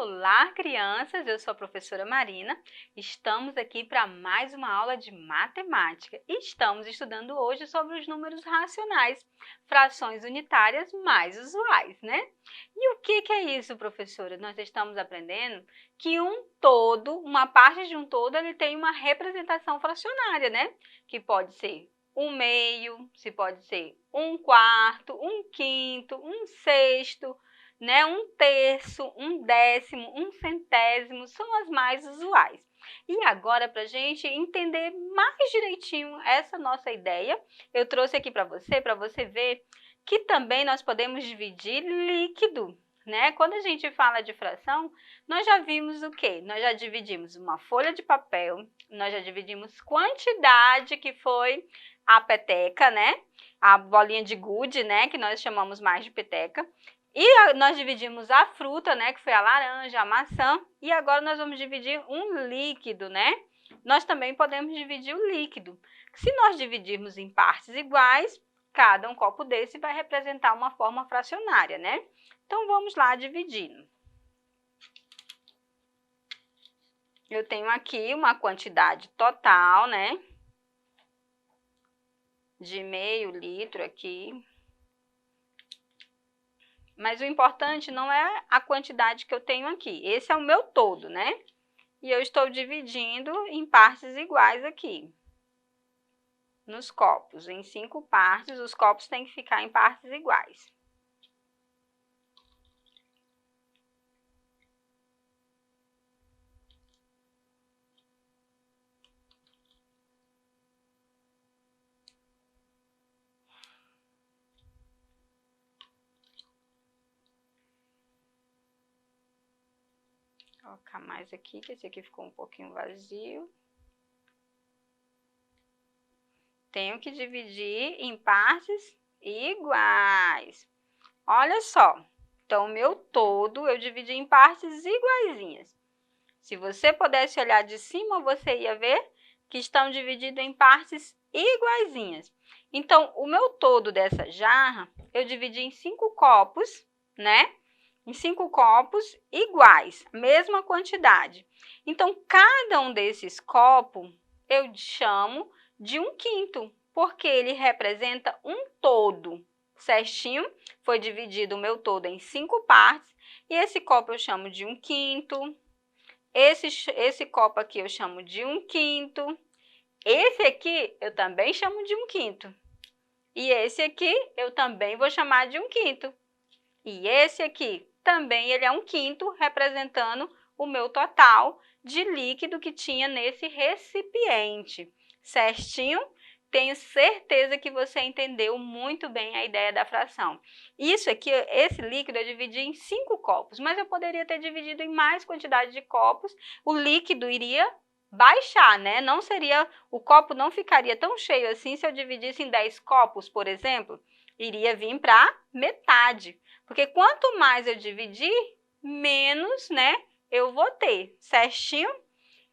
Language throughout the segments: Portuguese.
Olá, crianças! Eu sou a professora Marina. Estamos aqui para mais uma aula de matemática. Estamos estudando hoje sobre os números racionais, frações unitárias mais usuais, né? E o que é isso, professora? Nós estamos aprendendo que um todo, uma parte de um todo, ele tem uma representação fracionária, né? Que pode ser um meio, se pode ser um quarto, um quinto, um sexto, né? Um terço, um décimo, um centésimo, são as mais usuais. E agora, para a gente entender mais direitinho essa nossa ideia, eu trouxe aqui para você ver que também nós podemos dividir líquido, né? Quando a gente fala de fração, nós já vimos o quê? Nós já dividimos uma folha de papel, nós já dividimos quantidade, que foi a peteca, né? A bolinha de gude, né? Que nós chamamos mais de peteca. E nós dividimos a fruta, né, que foi a laranja, a maçã, e agora nós vamos dividir um líquido, né? Nós também podemos dividir o líquido. Se nós dividirmos em partes iguais, cada um copo desse vai representar uma forma fracionária, né? Então, vamos lá dividindo. Eu tenho aqui uma quantidade total, né, de meio litro aqui. Mas o importante não é a quantidade que eu tenho aqui. Esse é o meu todo, né? E eu estou dividindo em partes iguais aqui. Nos copos, em 5 partes, os copos têm que ficar em partes iguais. Vou colocar mais aqui, que esse aqui ficou um pouquinho vazio. Tenho que dividir em partes iguais. Olha só, então o meu todo eu dividi em partes iguaizinhas. Se você pudesse olhar de cima, você ia ver que estão divididos em partes iguaizinhas. Então, o meu todo dessa jarra, eu dividi em 5 copos, né? Em 5 copos iguais, mesma quantidade. Então, cada um desses copos eu chamo de um quinto, porque ele representa um todo, certinho? Foi dividido o meu todo em 5 partes, e esse copo eu chamo de um quinto, esse copo aqui eu chamo de um quinto, esse aqui eu também chamo de um quinto, e esse aqui eu também vou chamar de um quinto, e esse aqui também ele é um quinto, representando o meu total de líquido que tinha nesse recipiente, certinho? Tenho certeza que você entendeu muito bem a ideia da fração. Isso aqui, esse líquido eu dividi em 5 copos, mas eu poderia ter dividido em mais quantidade de copos, o líquido iria baixar, né? Não seria, o copo não ficaria tão cheio assim se eu dividisse em 10 copos, por exemplo, iria vir para metade. Porque quanto mais eu dividir, menos, né, eu vou ter, certinho?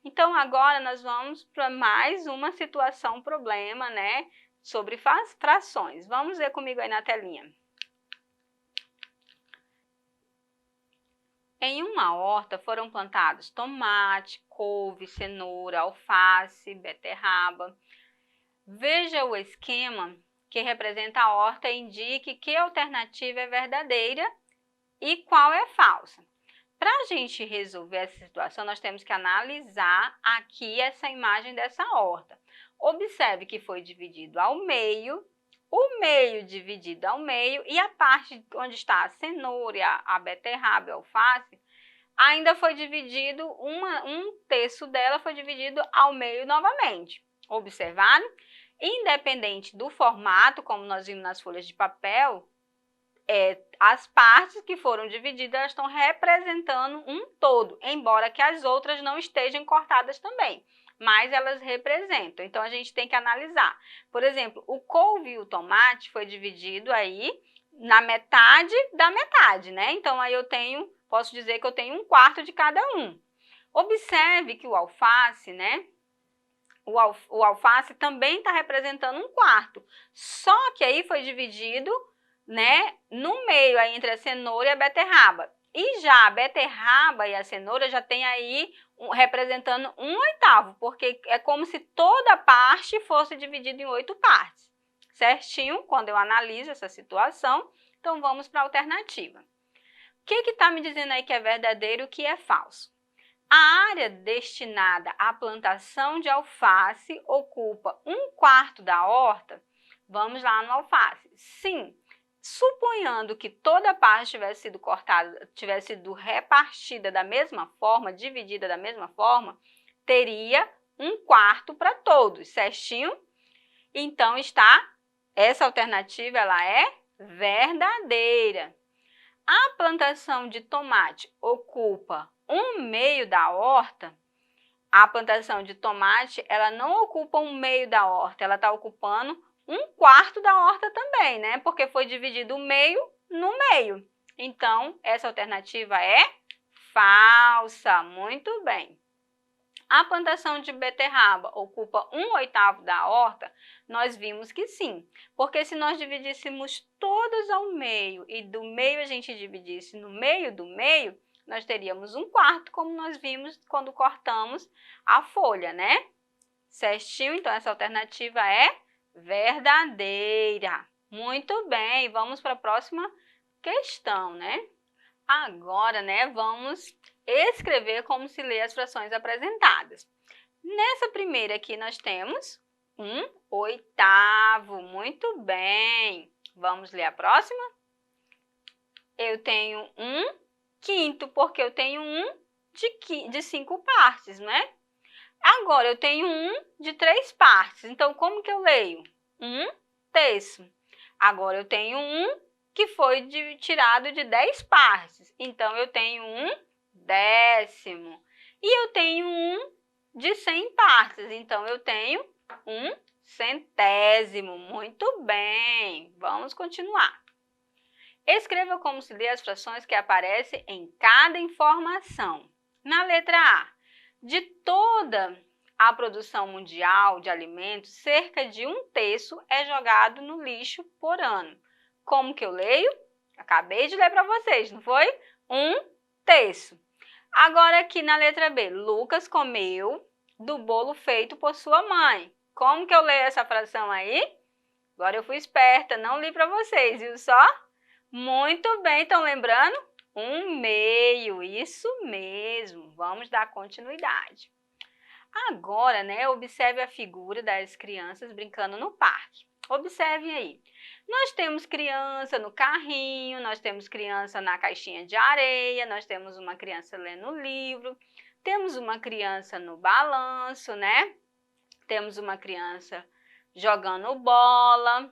Então, agora nós vamos para mais uma situação, problema, né, sobre frações. Vamos ver comigo aí na telinha. Em uma horta foram plantados tomate, couve, cenoura, alface, beterraba. Veja o esquema que representa a horta e indique que alternativa é verdadeira e qual é falsa. Para a gente resolver essa situação, nós temos que analisar aqui essa imagem dessa horta. Observe que foi dividido ao meio, o meio dividido ao meio, e a parte onde está a cenoura, a beterraba e a alface, ainda foi dividido, um terço dela foi dividido ao meio novamente. Observaram? Independente do formato, como nós vimos nas folhas de papel, as partes que foram divididas elas estão representando um todo, embora que as outras não estejam cortadas também, mas elas representam. Então, a gente tem que analisar. Por exemplo, o couve e o tomate foi dividido aí na metade da metade, né? Então, aí posso dizer que eu tenho um quarto de cada um. Observe que o alface, né? O alface também está representando um quarto, só que aí foi dividido, né, no meio aí entre a cenoura e a beterraba. E já a beterraba e a cenoura já tem aí representando 1/8, porque é como se toda parte fosse dividida em 8 partes. Certinho, quando eu analiso essa situação, então vamos para a alternativa. O que está me dizendo aí que é verdadeiro e o que é falso? A área destinada à plantação de alface ocupa 1/4 da horta? Vamos lá no alface. Sim, suponhando que toda parte tivesse sido cortada, tivesse sido repartida da mesma forma, dividida da mesma forma, teria 1/4 para todos, certinho? Então, essa alternativa ela é verdadeira. A plantação de tomate ocupa 1/2 da horta? A plantação de tomate, ela não ocupa 1/2 da horta, ela está ocupando 1/4 da horta também, né? Porque foi dividido o meio no meio. Então, essa alternativa é falsa. Muito bem. A plantação de beterraba ocupa 1/8 da horta? Nós vimos que sim, porque se nós dividíssemos todas ao meio e do meio a gente dividisse no meio do meio, nós teríamos 1/4, como nós vimos quando cortamos a folha, né? Certinho? Então, essa alternativa é verdadeira. Muito bem, vamos para a próxima questão, né? Agora, né, vamos escrever como se lê as frações apresentadas. Nessa primeira aqui nós temos 1/8. Muito bem. Vamos ler a próxima? Eu tenho 1/5, porque eu tenho 1 de 5 partes, né? Agora, eu tenho 1 de 3 partes. Então, como que eu leio? 1/3. Agora, eu tenho 1 que foi tirado de 10 partes. Então, eu tenho 1/10. E eu tenho 1 de 100 partes. Então, eu tenho 1/100. Muito bem. Vamos continuar. Escreva como se lê as frações que aparecem em cada informação. Na letra A, de toda a produção mundial de alimentos, cerca de 1/3 é jogado no lixo por ano. Como que eu leio? Acabei de ler para vocês, não foi? 1/3. Agora aqui na letra B, Lucas comeu do bolo feito por sua mãe. Como que eu leio essa fração aí? Agora eu fui esperta, não li para vocês, viu só? Muito bem, estão lembrando? 1/2, isso mesmo. Vamos dar continuidade. Agora, né, observe a figura das crianças brincando no parque. Observem aí. Nós temos criança no carrinho, nós temos criança na caixinha de areia, nós temos uma criança lendo livro, temos uma criança no balanço, né? Temos uma criança jogando bola.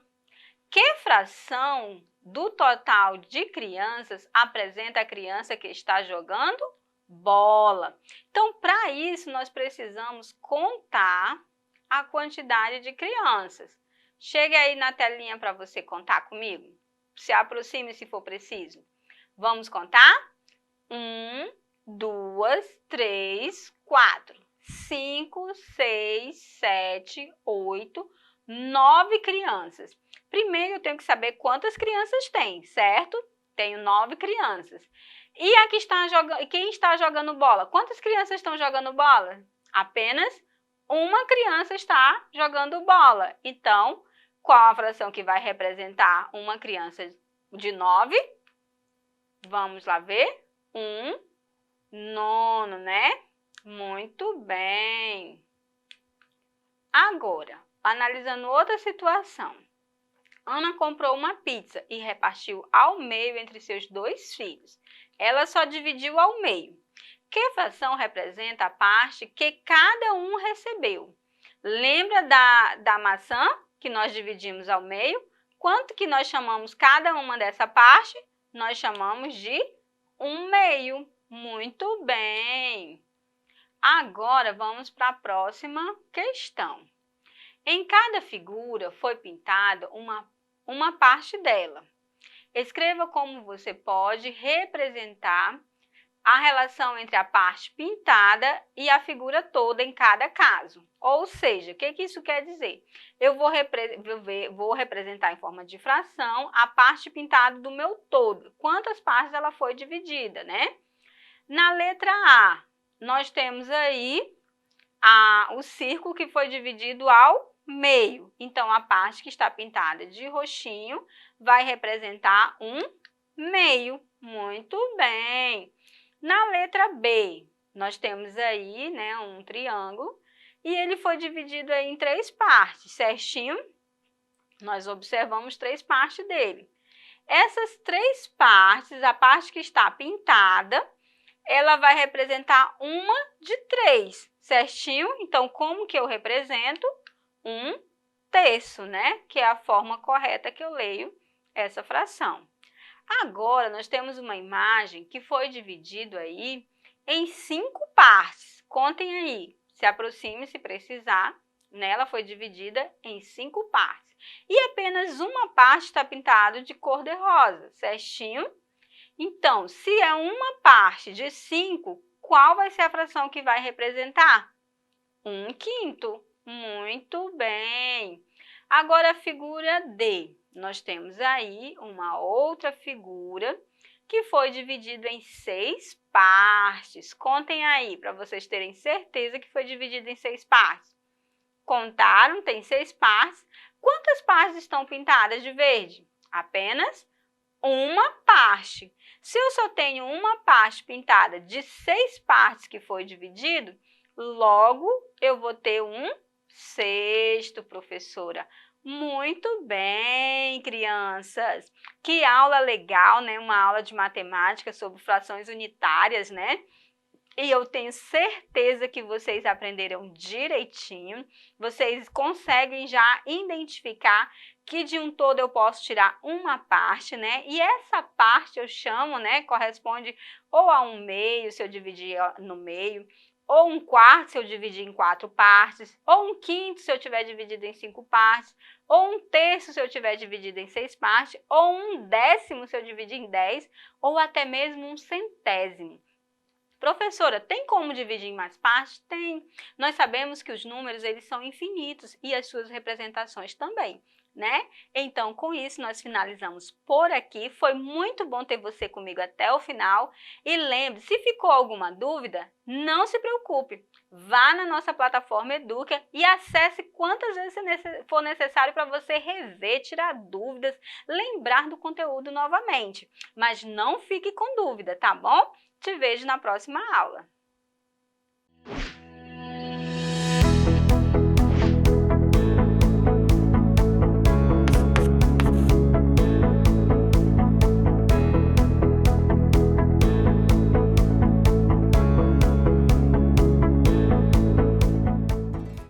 Que fração do total de crianças apresenta a criança que está jogando bola? Então, para isso, nós precisamos contar a quantidade de crianças. Chegue aí na telinha para você contar comigo. Se aproxime se for preciso. Vamos contar? 1, 2, 3, 4, 5, 6, 7, 8, 9 crianças. Primeiro, eu tenho que saber quantas crianças tem, certo? Tenho 9 crianças. E aqui quem está jogando bola? Quantas crianças estão jogando bola? Apenas uma criança está jogando bola. Então, qual a fração que vai representar uma criança de 9? Vamos lá ver. 1/9, né? Muito bem. Agora, analisando outra situação. Ana comprou uma pizza e repartiu ao meio entre seus 2 filhos. Ela só dividiu ao meio. Que fração representa a parte que cada um recebeu? Lembra da maçã que nós dividimos ao meio? Quanto que nós chamamos cada uma dessa parte? Nós chamamos de 1/2. Muito bem. Agora, vamos para a próxima questão. Em cada figura foi pintada uma parte dela. Escreva como você pode representar a relação entre a parte pintada e a figura toda em cada caso. Ou seja, o que isso quer dizer? Eu vou representar em forma de fração a parte pintada do meu todo. Quantas partes ela foi dividida, né? Na letra A, nós temos aí o círculo que foi dividido ao meio. Então, a parte que está pintada de roxinho vai representar um meio. Muito bem. Na letra B, nós temos aí, né, um triângulo e ele foi dividido aí em 3 partes, certinho? Nós observamos 3 partes dele. Essas 3 partes, a parte que está pintada, ela vai representar uma de 3, certinho? Então, como que eu represento? 1/3, né? Que é a forma correta que eu leio essa fração. Agora, nós temos uma imagem que foi dividida aí em 5 partes. Contem aí, se aproxime se precisar, né? Ela foi dividida em 5 partes. E apenas uma parte está pintada de cor de rosa, certinho? Então, se é uma parte de 5, qual vai ser a fração que vai representar? 1/5. Muito bem. Agora, a figura D. Nós temos aí uma outra figura que foi dividida em 6 partes. Contem aí, para vocês terem certeza que foi dividida em 6 partes. Contaram? Tem 6 partes. Quantas partes estão pintadas de verde? Apenas uma parte. Se eu só tenho uma parte pintada de 6 partes que foi dividido, logo eu vou ter 1/6, professora. Muito bem, crianças. Que aula legal, né? Uma aula de matemática sobre frações unitárias, né? E eu tenho certeza que vocês aprenderam direitinho. Vocês conseguem já identificar que de um todo eu posso tirar uma parte, né? E essa parte eu chamo, né? Corresponde ou a 1/2, se eu dividir no meio, ou 1/4 se eu dividir em 4 partes, ou 1/5 se eu tiver dividido em 5 partes, ou 1/3 se eu tiver dividido em 6 partes, ou 1/10 se eu dividir em 10, ou até mesmo 1/100. Professora, tem como dividir em mais partes? Tem. Nós sabemos que os números eles são infinitos e as suas representações também, né? Então, com isso, nós finalizamos por aqui. Foi muito bom ter você comigo até o final. E lembre, se ficou alguma dúvida, não se preocupe. Vá na nossa plataforma Educa e acesse quantas vezes for necessário para você rever, tirar dúvidas, lembrar do conteúdo novamente. Mas não fique com dúvida, tá bom? Te vejo na próxima aula.